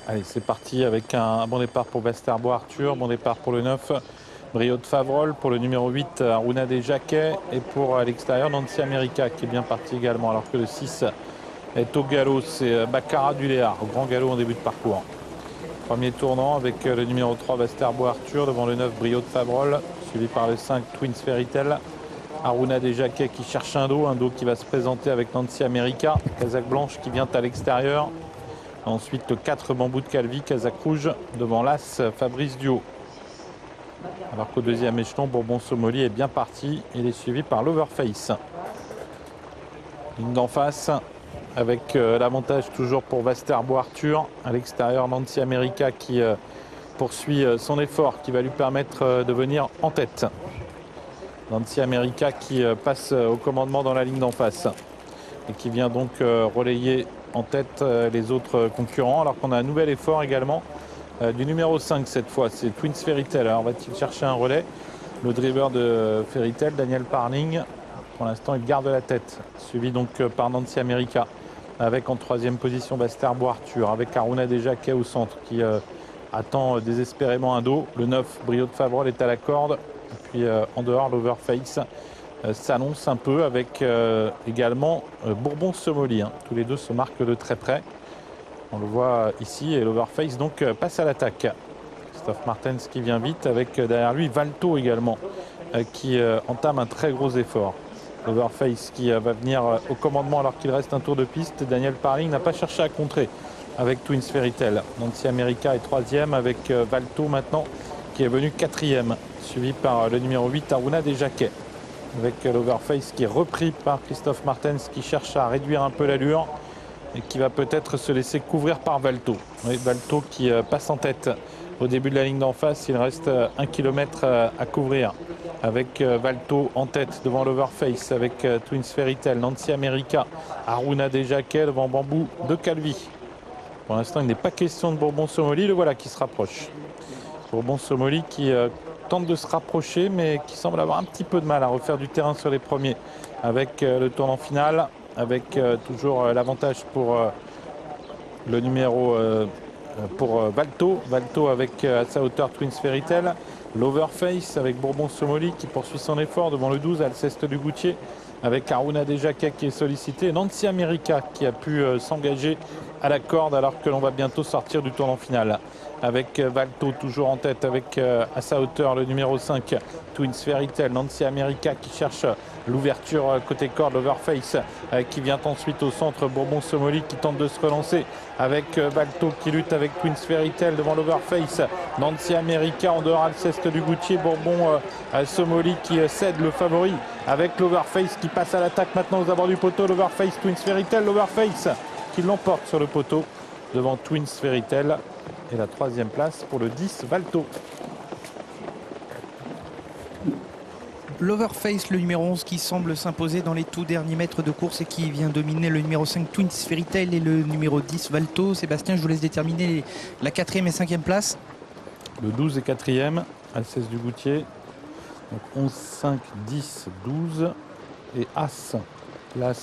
Allez, c'est parti avec un bon départ pour Westerbo Arthur, bon départ pour le 9, Brio de Favrol, pour le numéro 8, Aruna des Jacquet, et pour à l'extérieur, Nancy America qui est bien parti également, alors que le 6 est au galop, c'est Baccarat du Léard, au grand galop en début de parcours. Premier tournant avec le numéro 3, Westerbo Arthur, devant le 9, Brio de Favrol, suivi par le 5, Twins Fairytale. Aruna des Jacquet qui cherche un dos qui va se présenter avec Nancy America, Casaque Blanche qui vient à l'extérieur. Ensuite, le 4 Bambou de Calvi, Casaque Rouge, devant l'As Fabrice Duo. Alors qu'au deuxième échelon, Bourbon Somoli est bien parti. Il est suivi par l'Overface. Ligne d'en face, avec l'avantage toujours pour Westerbo Arthur. À l'extérieur, Nancy America qui poursuit son effort, qui va lui permettre de venir en tête. Nancy America qui passe au commandement dans la ligne d'en face. Et qui vient donc relayer en tête les autres concurrents, alors qu'on a un nouvel effort également du numéro 5 cette fois, c'est Twins Fairytale. Alors va-t-il chercher un relais? Le driver de Fairytale, Daniel Parling, pour l'instant il garde la tête, suivi donc par Nancy America, avec en troisième position Westerbo Arthur, avec Aruna des Jacquet au centre qui attend désespérément un dos. Le 9, Brio de Favrol, est à la corde, et puis en dehors l'Overface s'annonce un peu avec également Bourbon Somoli. Tous les deux se marquent de très près. On le voit ici et l'Overface donc passe à l'attaque. Christophe Martens qui vient vite avec derrière lui Valto également qui entame un très gros effort. L'Overface qui va venir au commandement alors qu'il reste un tour de piste. Daniel Parling n'a pas cherché à contrer avec Twins Fairytale. Nancy America est troisième avec Valto maintenant qui est venu quatrième, suivi par le numéro 8 Aruna des Jacquet, avec l'Overface qui est repris par Christophe Martens qui cherche à réduire un peu l'allure et qui va peut-être se laisser couvrir par Valto. Oui, Valto qui passe en tête au début de la ligne d'en face. Il reste 1 km à couvrir avec Valto en tête devant l'Overface, avec Twins Fairytale, Nancy America, Aruna des Jacquet devant Bambou de Calvi. Pour l'instant, il n'est pas question de Bourbon Somoli. Le voilà qui se rapproche. Bourbon Somoli qui tente de se rapprocher, mais qui semble avoir un petit peu de mal à refaire du terrain sur les premiers, avec le tournant final, avec toujours l'avantage pour le numéro pour Valto. Valto avec à sa hauteur Twins Fairytale. L'Overface avec Bourbon Somoli qui poursuit son effort devant le 12 Alceste du Goutier, avec Aruna des Jacquet qui est sollicité. Nancy America qui a pu s'engager à la corde alors que l'on va bientôt sortir du tournant final. Avec Valto toujours en tête, avec à sa hauteur le numéro 5, Twins Fairytale, Nancy America qui cherche l'ouverture côté corde, l'Overface qui vient ensuite au centre, Bourbon Somoli qui tente de se relancer avec Valto qui lutte avec Twins Fairytale devant l'Overface, Nancy America en dehors Alceste du Goutier, Bourbon Somoli qui cède le favori avec l'Overface qui passe à l'attaque maintenant aux abords du poteau, l'Overface, Twins Fairytale, l'Overface qui l'emporte sur le poteau devant Twins Fairytale. Et la troisième place pour le 10 Valto. L'Overface, le numéro 11 qui semble s'imposer dans les tout derniers mètres de course et qui vient dominer le numéro 5 Twins Fairytale et le numéro 10 Valto. Sébastien, je vous laisse déterminer la 4e et 5e place. Le 12 est 4e, Alceste du Goutier. Donc 11, 5, 10, 12 et As. L'As